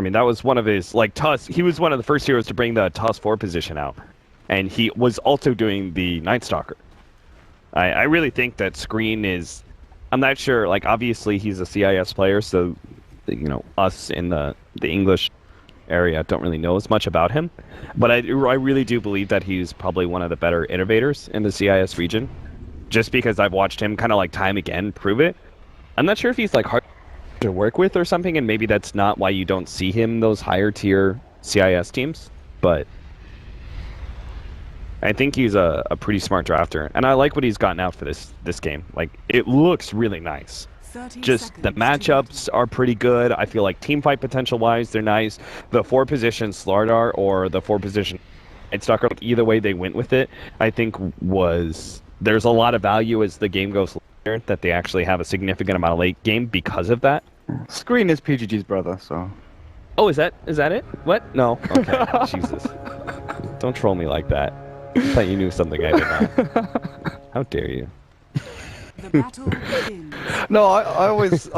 mean, that was one of his, like, Tusk. He was one of the first heroes to bring the Tusk 4 position out. And he was also doing the Night Stalker. I really think that Screen is... I'm not sure, like, obviously he's a CIS player, so, you know, us in the English area don't really know as much about him. But I really do believe that he's probably one of the better innovators in the CIS region. Just because I've watched him kind of, like, time again prove it. I'm not sure if he's, like, hard to work with or something, and maybe that's not why you don't see him in those higher tier CIS teams, but I think he's a pretty smart drafter, and I like what he's gotten out for this game. Like, it looks really nice. Just the matchups are pretty good. I feel like team fight potential wise, they're nice. The 4 position Slardar or the 4 position Night Stalker, either way they went with it, I think there's a lot of value as the game goes later, that they actually have a significant amount of late game because of that. Screen is PGG's brother, so. Oh, is that it? What? No. Okay. Jesus. Don't troll me like that. I thought you knew something I did not. How dare you? The battle begins. No, I always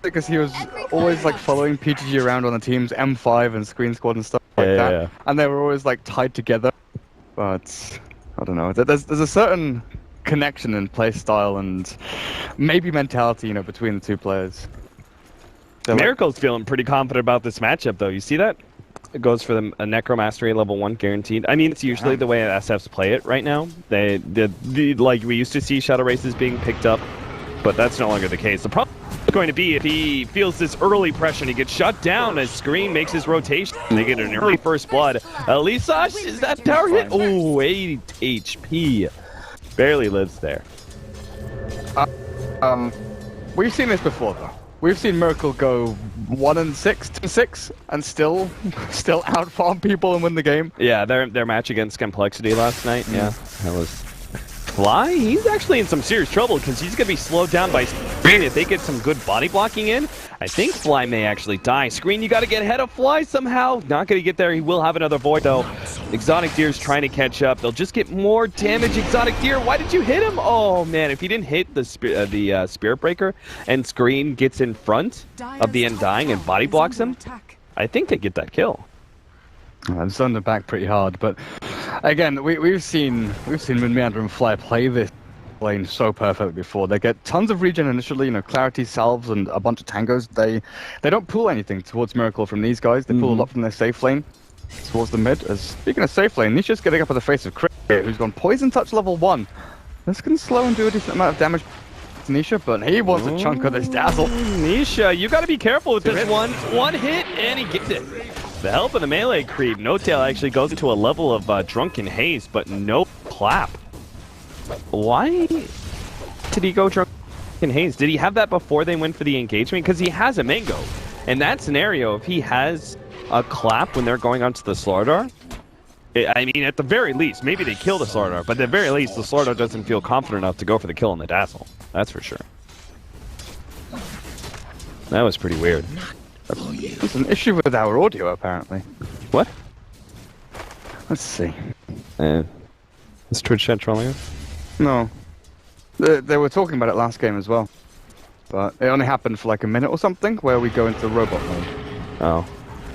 because he was always like following PGG around on the teams, M5 and Screen Squad and stuff like that, Yeah. and they were always like tied together. But I don't know. There's a certain connection in play style and maybe mentality, you know, between the two players. Miracle's feeling pretty confident about this matchup, though. You see that? It goes for the Necromastery level 1 guaranteed. I mean, it's usually the way SFs play it right now. Like, we used to see shuttle races being picked up, but that's no longer the case. The problem is going to be if he feels this early pressure and he gets shut down as Screen makes his rotation. They get an early first blood. Elisash, is that tower hit? Oh, 8 HP. Barely lives there. We've seen this before, though. We've seen Miracle go 1-6, 2-6, and still outfarm people and win the game. Yeah, their match against Complexity last night. Yeah, that was Fly. He's actually in some serious trouble because he's gonna be slowed down by Screen. If they get some good body blocking in, I think Fly may actually die. Screen, you got to get ahead of Fly somehow. Not gonna get there. He will have another void though. Exotic Deer's trying to catch up. They'll just get more damage. Exotic Deer, why did you hit him? Oh man, if he didn't hit the Spirit Breaker and Screen gets in front of the Undying and body blocks him, I think they get that kill. I'm sending them back pretty hard, but again, we've seen Moonmeander and Fly play this lane so perfectly before. They get tons of regen initially, you know, Clarity salves and a bunch of tangos. They don't pull anything towards Miracle from these guys. They pull a lot from their safe lane towards the mid. As speaking of safe lane, Nisha's getting up in the face of Crit, who's gone Poison Touch level 1. This can slow and do a decent amount of damage to Nisha, but he wants a chunk of this Dazzle. Nisha, you got to be careful with this one. One hit and he gets it. The help of the melee creep. No-Tail actually goes into a level of Drunken Haze, but no clap. Why did he go Drunken Haze? Did he have that before they went for the engagement? Because he has a Mango. In that scenario, if he has a clap when they're going onto the Slardar, I mean, at the very least, maybe they kill the Slardar, but at the very least, the Slardar doesn't feel confident enough to go for the kill on the Dazzle. That's for sure. That was pretty weird. There's an issue with our audio, apparently. What? Let's see. Is Twitch chat trolling us? No. They were talking about it last game as well. But it only happened for like a minute or something, where we go into robot mode. Oh.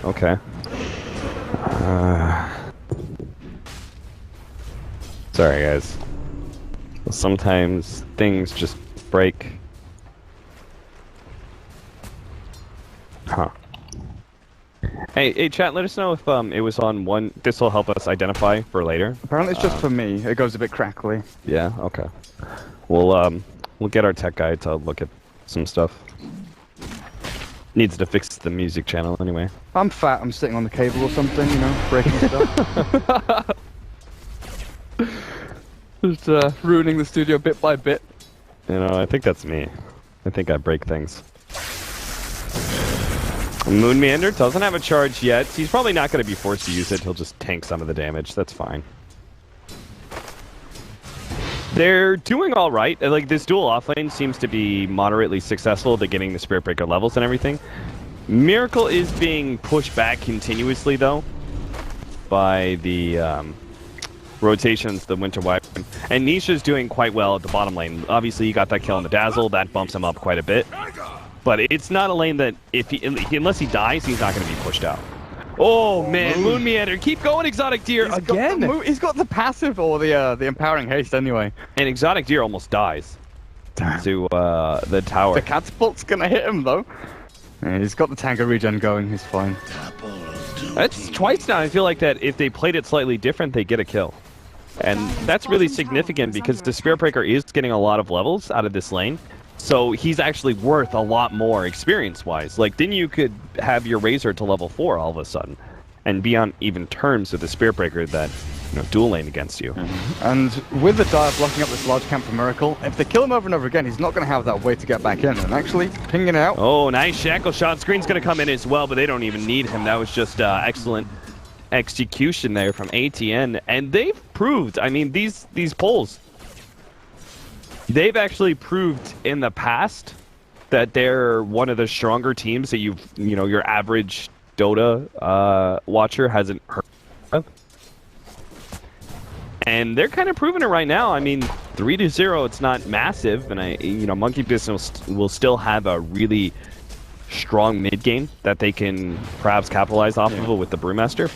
Okay. Sorry, guys. Sometimes things just break. Huh. Hey, chat, let us know if it was on one. This will help us identify for later. Apparently it's just for me. It goes a bit crackly. Yeah, okay. We'll get our tech guy to look at some stuff. Needs to fix the music channel anyway. I'm fat, I'm sitting on the cable or something, you know, breaking stuff. Just ruining the studio bit by bit. You know, I think that's me. I think I break things. Moonmeander doesn't have a charge yet. He's probably not going to be forced to use it. He'll just tank some of the damage. That's fine. They're doing all right. Like, this dual offlane seems to be moderately successful. They're getting the Spirit Breaker levels and everything. Miracle is being pushed back continuously, though, by the rotations, the Winter Wyvern. And Nisha's doing quite well at the bottom lane. Obviously, you got that kill on the Dazzle. That bumps him up quite a bit. But it's not a lane that unless he dies, he's not going to be pushed out. Oh man, Moon Meander, keep going, Exotic Deer again. He's got the passive or the empowering haste anyway. And Exotic Deer almost dies. Damn. To the tower. The catapult's gonna hit him though. Yeah, he's got the tanker regen going. He's fine. That's twice now. I feel like that if they played it slightly different, they get a kill. And that's really significant because the Spirit Breaker is getting a lot of levels out of this lane. So he's actually worth a lot more experience-wise. Like, then you could have your Razor to level 4 all of a sudden and be on even terms with the Spirit Breaker that, dual lane against you. And with the Dire blocking up this large camp for Miracle, if they kill him over and over again, he's not going to have that way to get back in. And actually, pinging it out. Oh, nice shackle shot. Screen's going to come in as well, but they don't even need him. That was just excellent execution there from ATN. And they've proved, I mean, these polls, they've actually proved in the past that they're one of the stronger teams that your average Dota watcher hasn't heard of. And they're kind of proving it right now. I mean, 3-0, it's not massive, and Monkey Business will still have a really strong mid game that they can perhaps capitalize off of with the Brewmaster,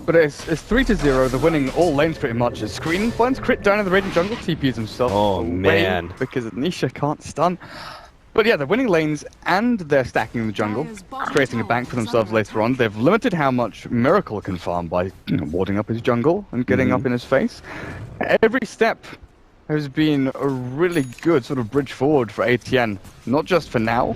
But it's 3-0. They're winning all lanes pretty much. Screen finds crit down in the Raging Jungle, TPs himself. Oh man, because Nisha can't stun. But yeah, they're winning lanes and they're stacking the jungle, creating a bank for themselves later on. They've limited how much Miracle can farm by warding up his jungle and getting up in his face. Every step has been a really good sort of bridge forward for ATN, not just for now,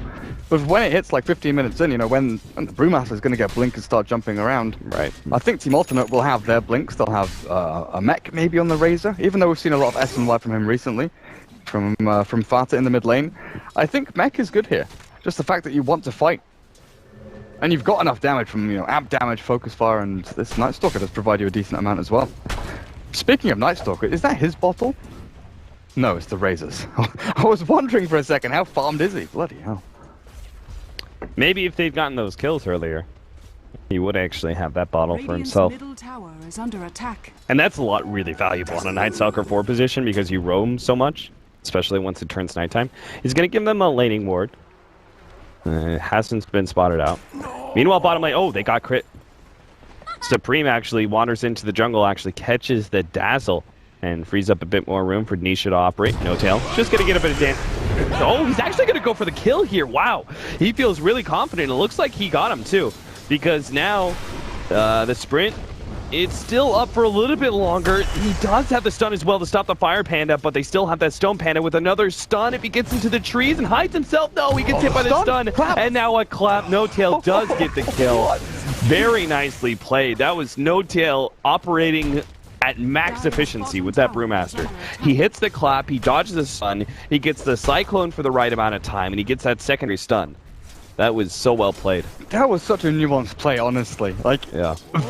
but when it hits like 15 minutes in, when the Brewmaster is going to get blink and start jumping around. Right. I think Team Alternate will have their blinks. They'll have a mech maybe on the Razor, even though we've seen a lot of S and Y from him recently. From Fata in the mid lane. I think mech is good here. Just the fact that you want to fight. And you've got enough damage from, amp damage, focus fire, and this Night Stalker does provide you a decent amount as well. Speaking of Night Stalker, is that his bottle? No, it's the Razor's. I was wondering for a second, how farmed is he? Bloody hell. Maybe if they'd gotten those kills earlier, he would actually have that bottle for himself. Middle tower is under attack. And that's a lot really valuable on a Night Stalker 4 position because you roam so much. Especially once it turns nighttime. He's going to give them a laning ward. Hasn't been spotted out. Meanwhile, bottom lane, oh, they got crit. Supreme actually wanders into the jungle, actually catches the Dazzle, and frees up a bit more room for Nisha to operate. No tail. Just going to get a bit of damage. Oh, he's actually going to go for the kill here. Wow. He feels really confident. It looks like he got him, too. Because now, the sprint, it's still up for a little bit longer. He does have the stun as well to stop the Fire Panda, but they still have that Stone Panda with another stun. If he gets into the trees and hides himself, no, he gets hit by the stun. And now a clap. No Tail does get the kill. Very nicely played. That was No Tail operating at max efficiency with that Brewmaster. He hits the clap, he dodges the stun, he gets the Cyclone for the right amount of time, and he gets that secondary stun. That was so well played. That was such a nuanced play, honestly.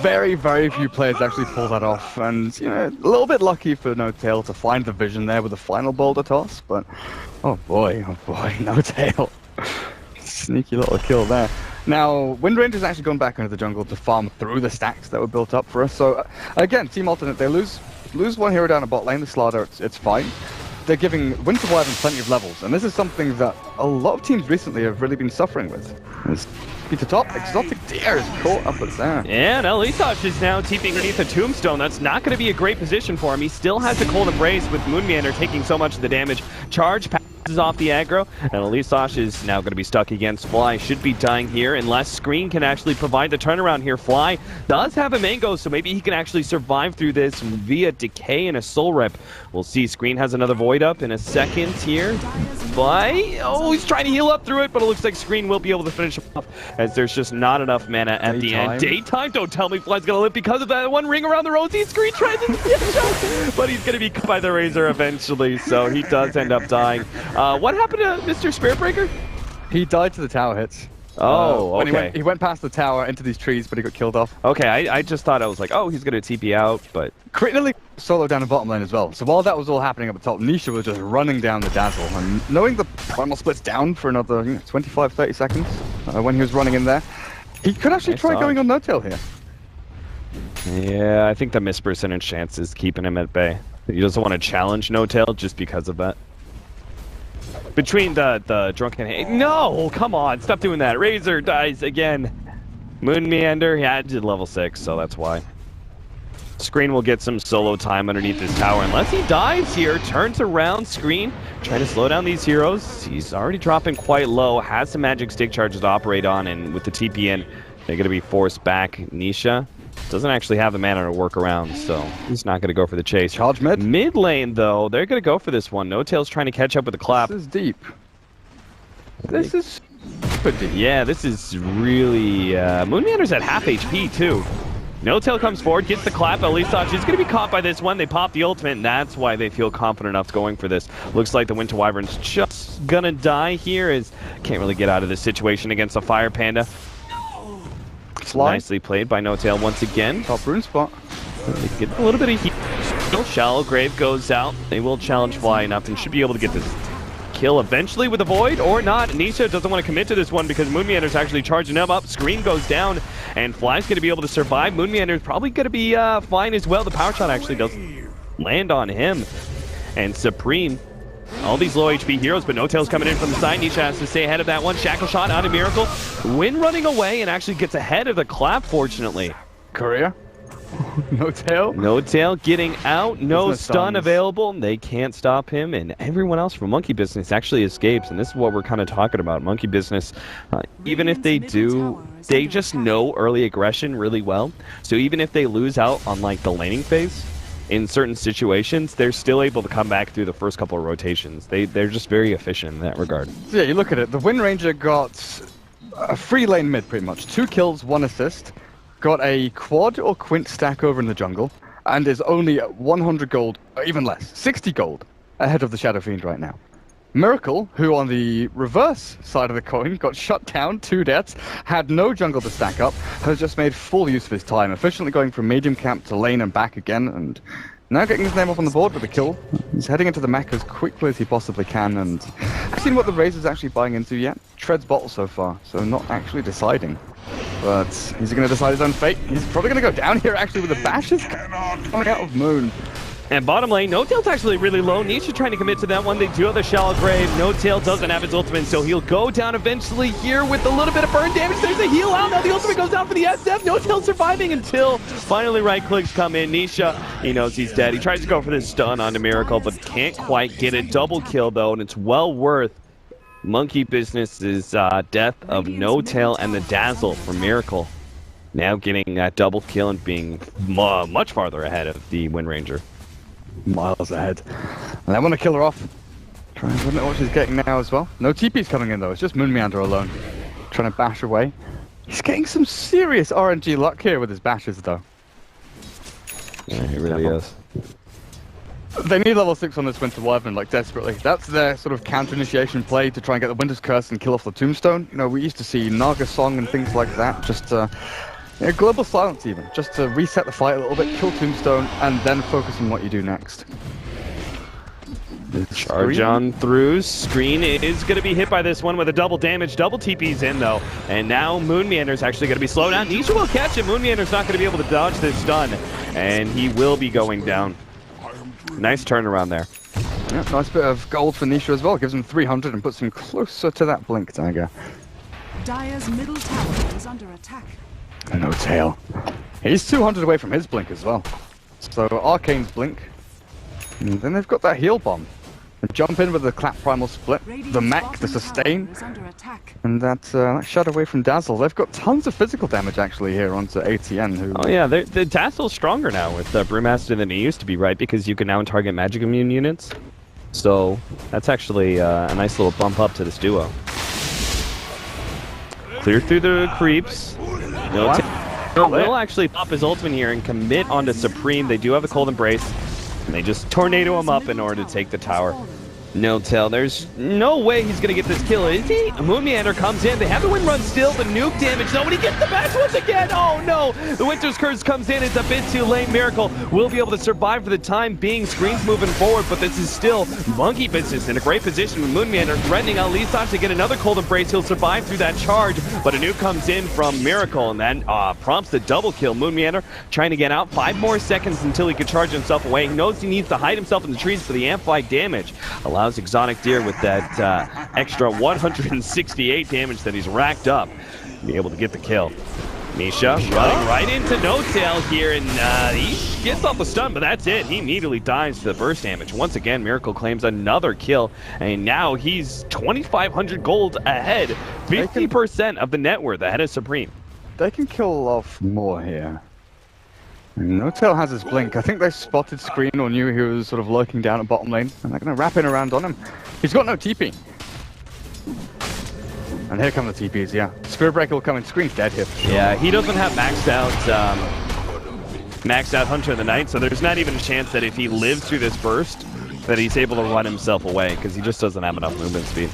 Very, very few players actually pull that off. And, a little bit lucky for No Tail to find the vision there with the final boulder toss. But, oh boy, No Tail. Sneaky little kill there. Now, Wind Ranger's actually gone back into the jungle to farm through the stacks that were built up for us. So, again, Team Alternate, they lose one hero down a bot lane, the Slaughter, it's fine. They're giving Winter Wyvern plenty of levels, and this is something that a lot of teams recently have really been suffering with. Peter top, Exotic Deer is caught up at there. Yeah, and Elitosh is now TPing underneath a Tombstone. That's not going to be a great position for him. He still has the Cold Embrace with Moon Meander taking so much of the damage. Charge passes off the aggro, and Elitosh is now going to be stuck against Fly. Should be dying here unless Screen can actually provide the turnaround here. Fly does have a Mango, so maybe he can actually survive through this via Decay and a Soul Rep. We'll see. Screen has another Void up in a second here. Fly, oh, he's trying to heal up through it, but it looks like Screen will be able to finish him off as there's just not enough mana at the end. Daytime? Don't tell me Fly's gonna live because of that one ring around the rosy. Screen tries to but he's gonna be cut by the Razor eventually, so he does end up dying. What happened to Mr. Spirit Breaker? He died to the tower hits. Oh, okay. He went past the tower into these trees, but he got killed off. Okay, I just thought I was like, oh, he's gonna TP out, but critically solo down the bottom lane as well. So while that was all happening up the top, Nisha was just running down the Dazzle, and knowing the primal split's down for another 25-30 seconds when he was running in there, he could actually try going on No Tail here. Yeah, I think the miss percentage chance is keeping him at bay. He doesn't want to challenge No Tail just because of that. Between the drunken... No! Come on, stop doing that. Razor dies again. Moon Meander, yeah, I did level 6, so that's why. Screen will get some solo time underneath this tower. Unless he dies here, turns around, Screen, trying to slow down these heroes. He's already dropping quite low, has some magic stick charges to operate on, and with the TP in, they're going to be forced back. Nisha doesn't actually have the mana to work around, so he's not going to go for the chase. Charge mid. Mid lane, though, they're going to go for this one. No Tail's trying to catch up with the clap. This is deep. This is super deep. Yeah, this is really... Moon Meander's at half HP, too. No Tail comes forward, gets the clap. Alisach is going to be caught by this one. They pop the ultimate, and that's why they feel confident enough going for this. Looks like the Winter Wyvern's just going to die here, as can't really get out of this situation against a Fire Panda. Fly. Nicely played by No Tail once again. Top rune spot. They get a little bit of heat. Shallow Grave goes out. They will challenge Fly enough and should be able to get this kill eventually with a Void, or not. Nisha doesn't want to commit to this one because Moon Meander's actually charging him up. Screen goes down, and Fly's going to be able to survive. Moon Meander's probably going to be fine as well. The power shot actually doesn't land on him. And Supreme, all these low HP heroes, but No Tail's coming in from the side. Nisha has to stay ahead of that one. Shackle shot out of Miracle. Win running away and actually gets ahead of the clap, fortunately. Korea. No Tail. No Tail getting out. No stun available. They can't stop him, and everyone else from Monkey Business actually escapes. And this is what we're kind of talking about. Monkey Business, even if they do, they just know early aggression really well. So even if they lose out on like the laning phase, in certain situations, they're still able to come back through the first couple of rotations. They're just very efficient in that regard. Yeah, you look at it. The Wind Ranger got a free lane mid, pretty much. 2 kills, 1 assist. Got a quad or quint stack over in the jungle, and is only 100 gold, or even less, 60 gold, ahead of the Shadow Fiend right now. Miracle, who on the reverse side of the coin got shut down, 2 deaths, had no jungle to stack up, has just made full use of his time, efficiently going from medium camp to lane and back again, and now getting his name up on the board with a kill. He's heading into the mech as quickly as he possibly can, and I've seen what the Razor's actually buying into yet. Treads bottle so far, so not actually deciding. But is he going to decide his own fate? He's probably going to go down here actually with the bashes coming out of Moon. And bottom lane, No Tail's actually really low. Nisha trying to commit to that one. They do have the Shallow Grave. No Tail doesn't have his ultimate, so he'll go down eventually here with a little bit of burn damage. There's a heal out. Now the ultimate goes down for the SF. No Tail surviving until finally right clicks come in. Nisha, he knows he's dead. He tries to go for this stun onto Miracle, but can't quite get it. Double kill though, and it's well worth Monkey Business's death of No Tail and the Dazzle for Miracle. Now getting that double kill and being much farther ahead of the Wind Ranger. Miles ahead. And I want to kill her off. Trying to limit what she's getting now as well. No TP's coming in though, it's just Moon Meander alone. Trying to bash away. He's getting some serious RNG luck here with his bashes though. Yeah, he really is. They need level 6 on this Winter Wyvern, like, desperately. That's their sort of counter-initiation play to try and get the Winter's Curse and kill off the Tombstone. You know, we used to see Naga Song and things like that, just Global Silence even, just to reset the fight a little bit, kill Tombstone, and then focus on what you do next. Charge on through. Screen is going to be hit by this one with a double damage. Double TP's in, though. And now Moon Meander's actually going to be slowed down. Nisha will catch it. Moon Meander's not going to be able to dodge this stun. And he will be going down. Nice turnaround there. Yeah, nice bit of gold for Nisha as well. Gives him 300 and puts him closer to that Blink Dagger. Dire's middle tower is under attack. No Tail. He's 200 away from his Blink as well. So Arcane's Blink. And then they've got that heal bomb. And jump in with the Clap Primal Split, the mech, the sustain, and that shut away from Dazzle. They've got tons of physical damage actually here onto ATN. Who... Oh yeah, the Dazzle's stronger now with Brewmaster than he used to be, right? Because you can now target magic immune units. So that's actually a nice little bump up to this duo. Clear through the creeps. Will actually pop his ultimate here and commit onto Supreme. They do have a Cold Embrace. And they just tornado him up in order to take the tower. No Tail. There's no way he's going to get this kill, is he? Moon Meander comes in. They have the wind run still. The nuke damage. Nobody gets the bash once again. Oh, no. The Winter's Curse comes in. It's a bit too late. Miracle will be able to survive for the time being. Screen's moving forward, but this is still Monkey Business in a great position with Moon Meander threatening Alisach to get another Cold Embrace. He'll survive through that charge, but a nuke comes in from Miracle, and that prompts the double kill. Moon Meander trying to get out. 5 more seconds until he can charge himself away. He knows he needs to hide himself in the trees for the amplified damage. Allows allows Exotic Deer with that extra 168 damage that he's racked up to be able to get the kill. Nisha running right into No Tail here, and he gets off the stun, but that's it. He immediately dies to the burst damage. Once again, Miracle claims another kill, and now he's 2,500 gold ahead, 50% of the net worth ahead of Supreme. They can kill off more here. No Tail has his blink. I think they spotted Screen or knew he was sort of lurking down at bottom lane, and they're going to wrap in around on him. He's got no TP. And here come the TPs, yeah. Spirit Breaker will come in. Screen's dead here. Yeah, he doesn't have maxed out Hunter of the Night, so there's not even a chance that if he lives through this burst, that he's able to run himself away, because he just doesn't have enough movement speed.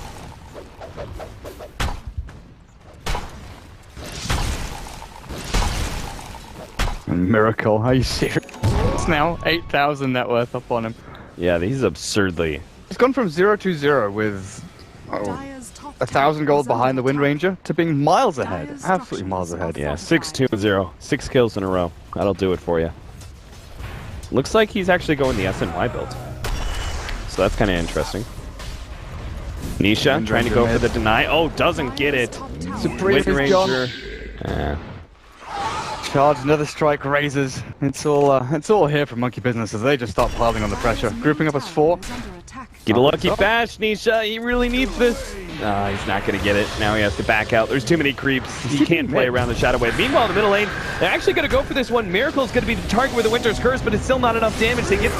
Miracle, are you serious? It's now 8,000 net worth up on him. Yeah, he's absurdly... He's gone from 0-0 with 1,000 gold behind the Wind Ranger to being miles ahead. Absolutely miles ahead. Yeah, 6-2-0. 6 kills in a row. That'll do it for you. Looks like he's actually going the SNY build. So that's kind of interesting. Nisha trying to go for the deny. Oh, doesn't get it. Supreme is gone. Charge, another strike, raises. It's all here from Monkey Business as they just start piling on the pressure. Grouping up as 4. Get a lucky bash, Nisha. He really needs this. He's not going to get it. Now he has to back out. There's too many creeps. He can't play around the Shadow Wave. Meanwhile, the middle lane, they're actually going to go for this one. Miracle's going to be the target with the Winter's Curse, but it's still not enough damage to get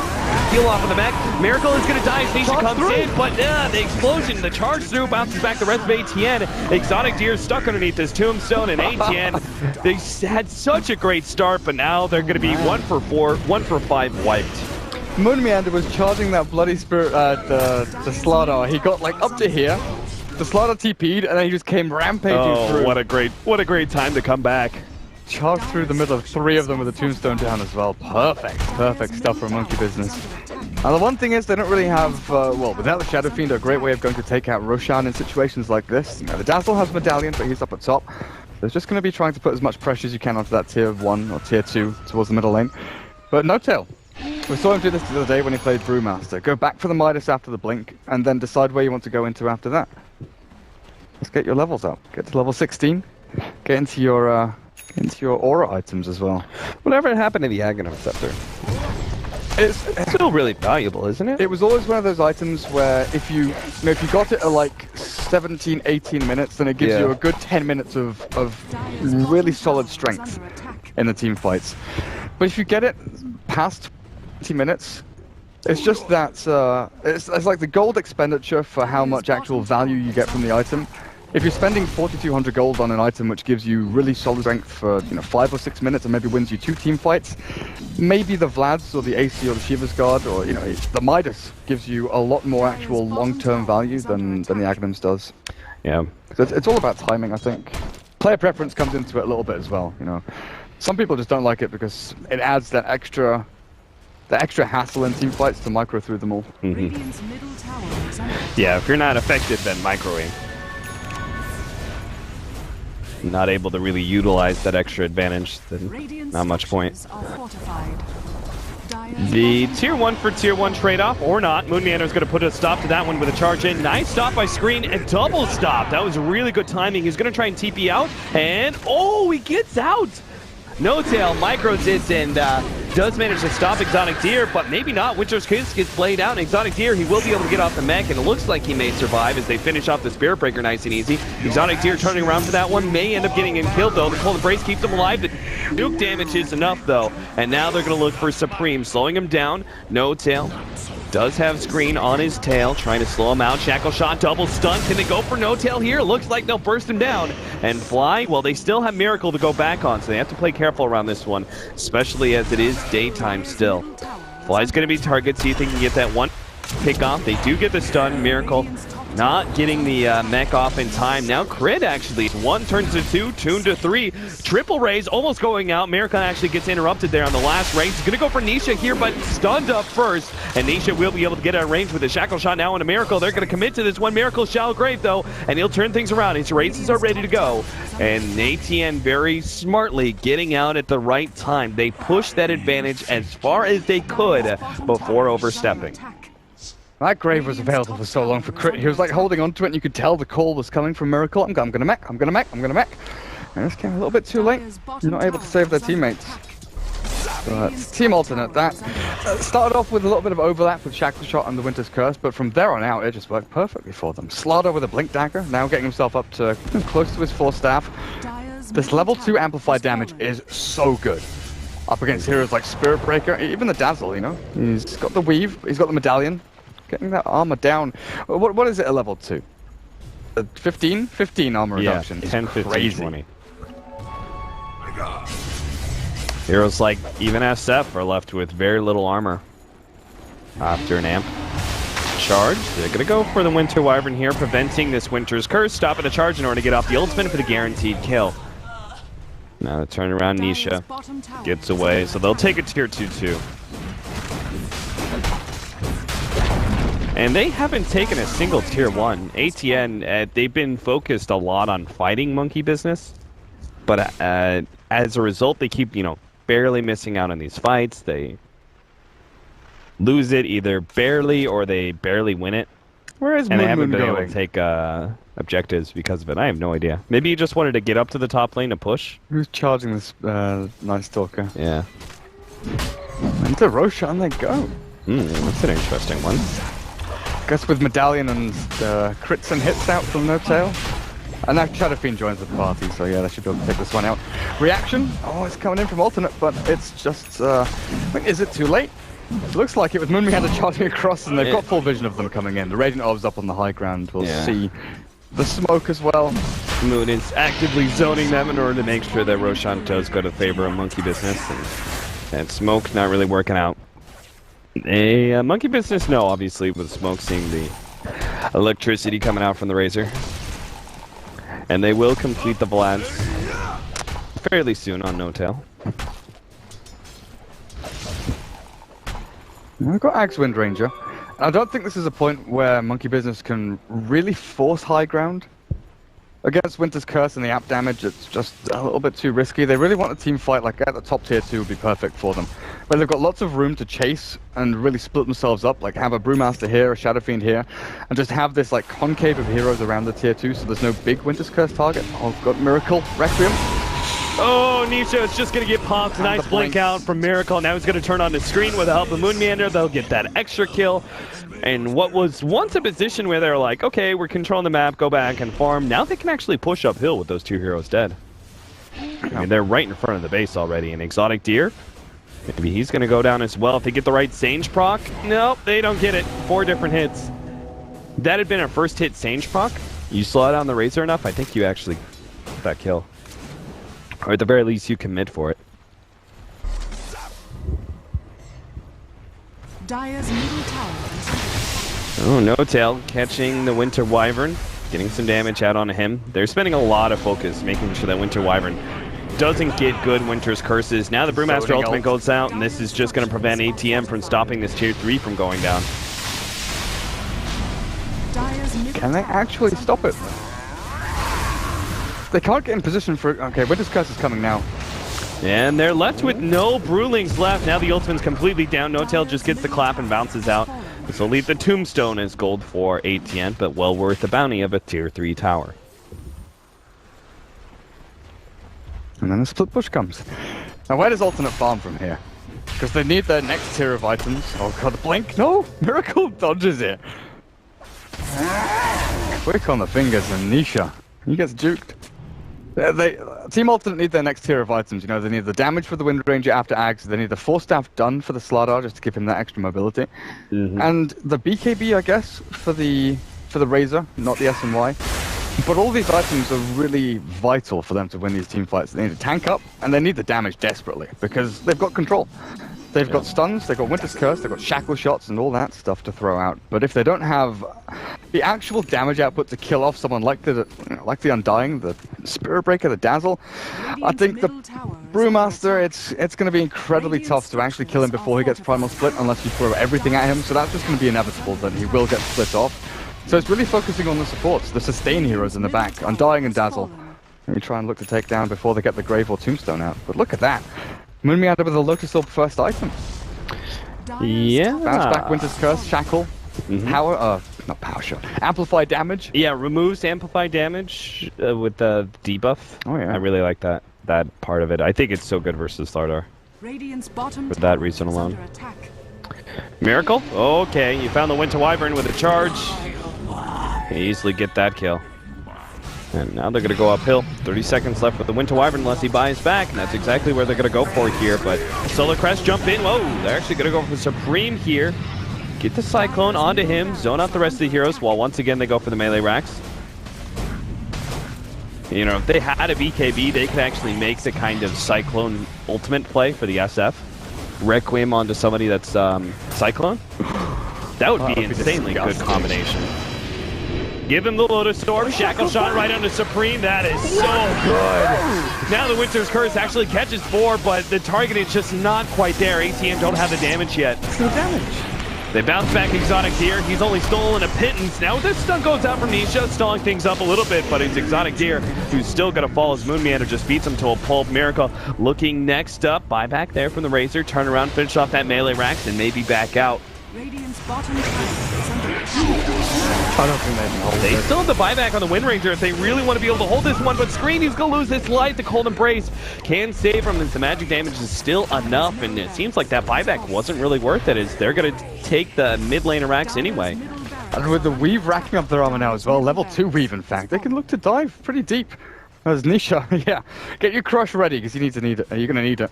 heal off of the mech. Miracle is going to die as Nisha comes in, but the explosion, the charge through bounces back the rest of ATN. Exotic Deer stuck underneath this tombstone, and ATN, they had such a great start, but now they're going to be 1 for 4, 1 for 5 wiped. Moon Meander was charging that bloody spirit, the Slardar. He got like up to here. The Slardar TP'd, and then he just came rampaging through. What a great time to come back. Charged through the middle of 3 of them with a tombstone down as well. Perfect stuff for Monkey Business. And the one thing is, they don't really have, well, without the Shadow Fiend, a great way of going to take out Roshan in situations like this. You know, the Dazzle has Medallion, but he's up at top. There's just going to be trying to put as much pressure as you can onto that tier 1 or tier 2 towards the middle lane. But No Tail. We saw him do this the other day when he played Brewmaster. Go back for the Midas after the blink, and then decide where you want to go into after that. Let's get your levels up. Get to level 16. Get into your aura items as well. Whatever happened to the Aghanim Scepter? It's still really valuable, isn't it? It was always one of those items where if you got it at like 17, 18 minutes, then it gives you a good 10 minutes of really solid strength in the team fights. But if you get it past 20 minutes, it's just that it's like the gold expenditure for how much actual value you get from the item. If you're spending 4,200 gold on an item which gives you really solid strength for 5 or 6 minutes and maybe wins you 2 team fights, maybe the Vlad's or the AC or the Shiva's Guard or the Midas gives you a lot more actual long-term value than the Aghanims does. Yeah, so it's all about timing, I think. Player preference comes into it a little bit as well. Some people just don't like it because it adds that extra hassle in team fights to micro through them all. Yeah, if you're not effective, then microing. Not able to really utilize that extra advantage, then not much point. The tier 1 for tier 1 trade-off, or not. Moon Meander is going to put a stop to that one with a charge in. Nice stop by Screen, and double stop. That was really good timing. He's going to try and TP out, and he gets out! No Tail micros it and does manage to stop Exotic Deer, but maybe not. Winter's Kiss gets played out, and Exotic Deer, he will be able to get off the mech, and it looks like he may survive as they finish off the Spirit Breaker nice and easy. Exotic Deer turning around for that one, may end up getting him killed though. The Cold Embrace keeps him alive. The nuke damage is enough though, and now they're going to look for Supreme, slowing him down. No Tail does have Screen on his tail, trying to slow him out. Shackle shot, double stun. Can they go for No Tail here? Looks like they'll burst him down. And Fly, well, they still have Miracle to go back on, so they have to play careful around this one, especially as it is daytime still. Fly's going to be target, see if they can get that one pick off. They do get the stun. Miracle not getting the mech off in time. Now crit actually. 1 turns to 2, 2 to 3. Triple raise almost going out. Miracle actually gets interrupted there on the last raise. He's going to go for Nisha here, but stunned up first. And Nisha will be able to get out of range with a shackle shot now on a Miracle. They're going to commit to this one. Miracle shallow grave though, and he'll turn things around. His races are ready to go. And ATN very smartly getting out at the right time. They pushed that advantage as far as they could before overstepping. That Grave was available for so long for crit. He was like holding onto it, and you could tell the call was coming from Miracle. I'm gonna mech, I'm gonna mech, I'm gonna mech. And this came a little bit too late. You're not able to save their teammates. But Team Alternate, that started off with a little bit of overlap with Shackle Shot and the Winter's Curse, but from there on out, it just worked perfectly for them. Slaughter with a Blink Dagger, now getting himself up to close to his 4 staff. This level 2 amplified damage is so good. Up against heroes like Spirit Breaker, even the Dazzle, you know? He's got the Weave, he's got the Medallion. Getting that armor down. What is it at level 2? 15? 15 armor reduction. 10, 15, 20. Heroes like even SF are left with very little armor after an amp charge. They're going to go for the Winter Wyvern here, preventing this Winter's Curse, stopping the charge in order to get off the ultimate for the guaranteed kill. Now the turnaround Nisha gets away, so they'll take a tier 2 too. And they haven't taken a single tier 1. ATN, they've been focused a lot on fighting monkey business, but as a result, they keep, barely missing out on these fights. They lose it either barely or they barely win it. Where is and Moon they haven't Moon been going? able to take objectives because of it. I have no idea. Maybe he just wanted to get up to the top lane to push. Who's charging this Night Stalker? Yeah. Into Roshan they go. That's an interesting one. Guess with Medallion and crits and hits out from No Tail. And now Shadow Fiend joins the party, so yeah, they should be able to take this one out. Reaction? Oh, it's coming in from Alternate, but it's just... is it too late? It looks like it with Moon Meander charging across, and they've got full vision of them coming in. The Radiant Orb's up on the high ground. We'll see the smoke as well. Moon is actively zoning them in order to make sure that Roshan does go to favor of monkey business, and smoke not really working out. A monkey business, no, obviously, with smoke seeing the electricity coming out from the Razor. And they will complete the Vlads fairly soon on No Tail. We've got Axe Wind Ranger. I don't think this is a point where Monkey Business can really force high ground. Against Winter's Curse and the app damage, it's just a little bit too risky. They really want a team fight like at the top tier 2 would be perfect for them. But they've got lots of room to chase and really split themselves up, like have a Brewmaster here, a Shadow Fiend here, and just have this like concave of heroes around the tier 2 so there's no big Winter's Curse target. Oh, got Miracle, Requiem. Oh, Nisha is just going to get popped. Nice blink out from Miracle. Now he's going to turn on the screen with the help of Moon Meander. They'll get that extra kill. And what was once a position where they were like, okay, we're controlling the map, go back and farm. Now they can actually push uphill with those 2 heroes dead. I mean, they're right in front of the base already. And Exotic Deer, maybe he's going to go down as well if they get the right Sage proc. Nope, they don't get it. 4 different hits. That had been our first hit Sage proc. You slow down the Razor enough, I think you actually get that kill. Or at the very least, you commit for it. Dire's middle tower is Oh, No Tail catching the Winter Wyvern, getting some damage out on him. They're spending a lot of focus making sure that Winter Wyvern doesn't get good Winter's Curses. Now the Brewmaster ultimate goes out, and this is just going to prevent ATM from stopping this tier 3 from going down. Can they actually stop it? They can't get in position for... Okay, Winter's Curse is coming now. And they're left with no Brewlings left. Now the ultimate's completely down. No Tail just gets the clap and bounces out. This will leave the Tombstone as gold for ATN, but well worth the bounty of a tier 3 tower. And then the split push comes. Now where does Alternate farm from here? Because they need their next tier of items. Oh god, Blink! No! Miracle dodges it! Quick on the fingers and Nisha. He gets juked. Team Alternate need their next tier of items. They need the damage for the Wind Ranger after Ags. They need the 4 staff done for the Slardar just to give him that extra mobility. And the BKB, I guess, for the Razor, not the SNY. But all these items are really vital for them to win these team fights. They need to tank up, and they need the damage desperately, because they've got control. They've got stuns, they've got Winter's Curse, they've got shackle shots and all that stuff to throw out. But if they don't have the actual damage output to kill off someone like the Undying, the Spirit Breaker, the Dazzle, I think the Brewmaster, it's going to be incredibly tough to actually kill him before he gets Primal Split unless you throw everything at him. So that's just going to be inevitable that he will get split off. So it's really focusing on the supports, the sustain heroes in the back, Undying and Dazzle. And you try and look to take down before they get the Grave or Tombstone out. But look at that. Moon Meander with a Lotus Orb first item. Yeah. Bounce back Winter's Curse, Shackle. not power shot. Amplify damage. Yeah, removes amplify damage with the debuff. Oh yeah, I really like that part of it. I think it's so good versus Slardar. Radiant's bottom For that tower reason is alone. under attack. Miracle? Okay, you found the Winter Wyvern with a charge. Can easily get that kill. And now they're going to go uphill. 30 seconds left with the Winter Wyvern unless he buys back, and that's exactly where they're going to go for here. But Solar Crest jump in. Whoa, they're actually going to go for Supreme here. Get the Cyclone onto him, zone out the rest of the heroes, while once again they go for the melee racks. You know, if they had a BKB, they could actually make the kind of Cyclone ultimate play for the SF. Requiem onto somebody that's Cyclone. That would be insanely good combination. Give him the Lotus Storm, Shackle Shot right onto Supreme. That is so good. Now the Winter's Curse actually catches 4, but the target is just not quite there. ATM don't have the damage yet. No damage. They bounce back Exotic Deer. He's only stolen a pittance. Now this stun goes out from Nisha, stalling things up a little bit, but it's Exotic Deer who's still going to fall as Moon Meander just beats him to a pulp. Miracle looking next up. Buyback there from the Razor. Turn around, finish off that melee racks, and maybe back out. Radiant's bottom tower is under attack. I don't think they can hold They it. still have the buyback on the Wind Ranger if they really want to be able to hold this one, but Screen, he's going to lose his life. The Cold Embrace can save him, and the magic damage is still enough, and it seems like that buyback wasn't really worth it, as they're going to take the mid lane racks anyway. And with the Weave racking up their armor now as well, level 2 Weave in fact, they can look to dive pretty deep. As Nisha, yeah, get your crush ready because you need to need it. You're going to need it.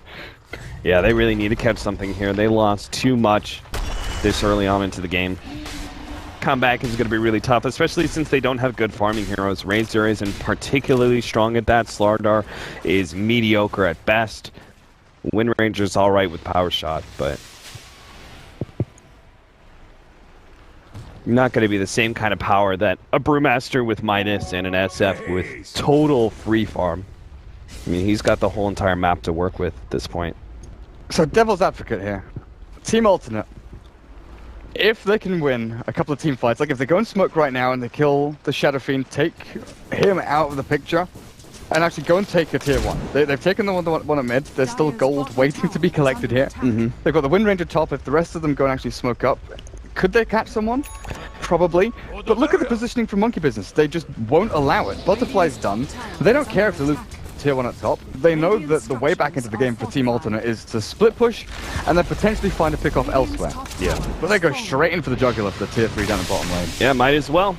Yeah, they really need to catch something here. They lost too much this early on into the game. Comeback is going to be really tough, especially since they don't have good farming heroes. Razor isn't particularly strong at that. Slardar is mediocre at best. Wind Ranger's all right with power shot, but not going to be the same kind of power that a Brewmaster with Midas and an SF with total free farm. I mean, he's got the whole entire map to work with at this point. So devil's advocate here. Team alternate. If they can win a couple of team fights, like if they go and smoke right now and they kill the Shadow Fiend, take him out of the picture, and actually go and take a tier 1. They've taken the one at mid. There's still gold waiting to be collected here. They've got the Wind Ranger top. If the rest of them go and actually smoke up, could they catch someone? Probably. But look at the positioning from Monkey Business. They just won't allow it. Butterfly's done. They don't care if they lose tier 1 at top. They know that the way back into the game for Team Alternate is to split push and then potentially find a pick-off elsewhere. Yeah. But they go straight in for the jugular for the tier 3 down the bottom lane. Yeah, might as well.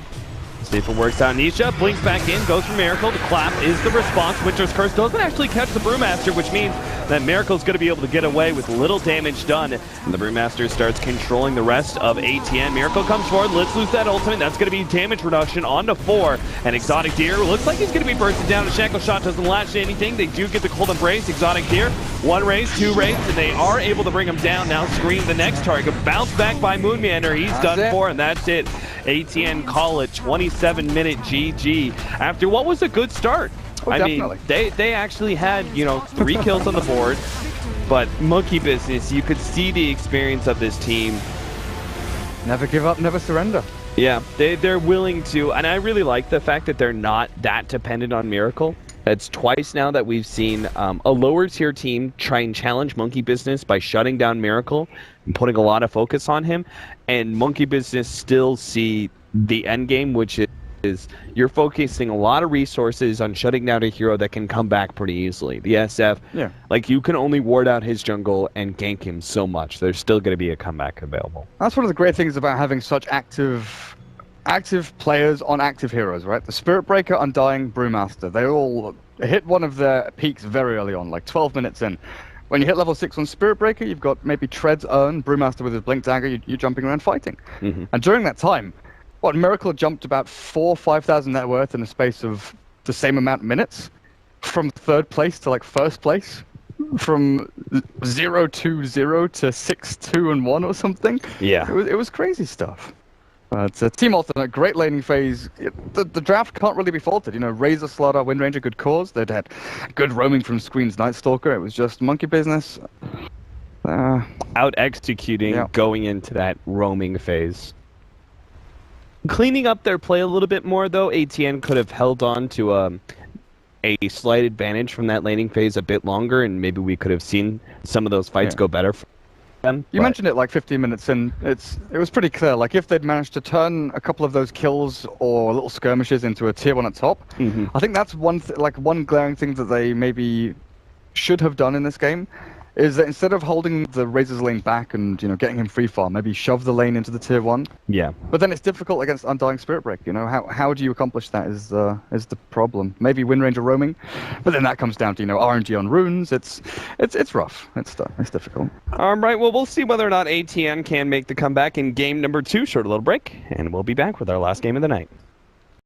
See if it works out. Nisha blinks back in, goes for Miracle. The clap is the response. Winter's Curse doesn't actually catch the Brewmaster, which means that Miracle's going to be able to get away with little damage done. And the Brewmaster starts controlling the rest of ATN. Miracle comes forward, lets loose that ultimate. That's going to be damage reduction on to 4. And Exotic Deer looks like he's going to be bursted down. The Shackle Shot doesn't latch to anything. They do get the Cold Embrace. Exotic Deer, 1 raise, 2 raise, and they are able to bring him down. Now Scream the next target. Bounce back by Moon Meander. He's done for, and that's it. ATN call it 27-minute GG after what was a good start. I definitely. mean, they actually had, you know, 3 kills on the board, but Monkey Business, you could see the experience of this team. Never give up, never surrender. Yeah, they're willing to, and I really like the fact that they're not that dependent on Miracle. It's twice now that we've seen a lower tier team try and challenge Monkey Business by shutting down Miracle and putting a lot of focus on him, and Monkey Business still see the end game, which is you're focusing a lot of resources on shutting down a hero that can come back pretty easily. The SF, Yeah. like you can only ward out his jungle and gank him so much. There's still going to be a comeback available. That's one of the great things about having such active players on active heroes, right? The Spirit Breaker, Undying, Brewmaster, they all hit one of their peaks very early on, like 12 minutes in. When you hit level 6 on Spirit Breaker, you've got maybe Tread's Urn, Brewmaster with his Blink Dagger, you're jumping around fighting. And during that time, Miracle jumped about 4,000-5,000 net worth in the space of the same amount of minutes, from 3rd place to like 1st place, from 0-2-0 to 6-2-1 or something. Yeah. It was crazy stuff. It's a Team Alternate, great laning phase. The draft can't really be faulted. You know, Razor, Slardar, Wind Ranger, good cause. They'd had good roaming from Screen's Night Stalker. It was just Monkey Business. Out executing, Yeah. going into that roaming phase. Cleaning up their play a little bit more, though, ATN could have held on to a slight advantage from that laning phase a bit longer, and maybe we could have seen some of those fights go better them. You mentioned it like 15 minutes in. It was pretty clear. Like if they'd managed to turn a couple of those kills or little skirmishes into a tier 1 at top, I think that's one glaring thing that they maybe should have done in this game. Is that instead of holding the Razor's lane back and getting him free farm, maybe shove the lane into the tier 1. Yeah. But then it's difficult against Undying Spirit Break. How do you accomplish that is the problem. Maybe Wind Ranger roaming, but then that comes down to RNG on runes. It's rough. It's difficult. All right. Well, we'll see whether or not ATN can make the comeback in game number 2. Short little break, and we'll be back with our last game of the night.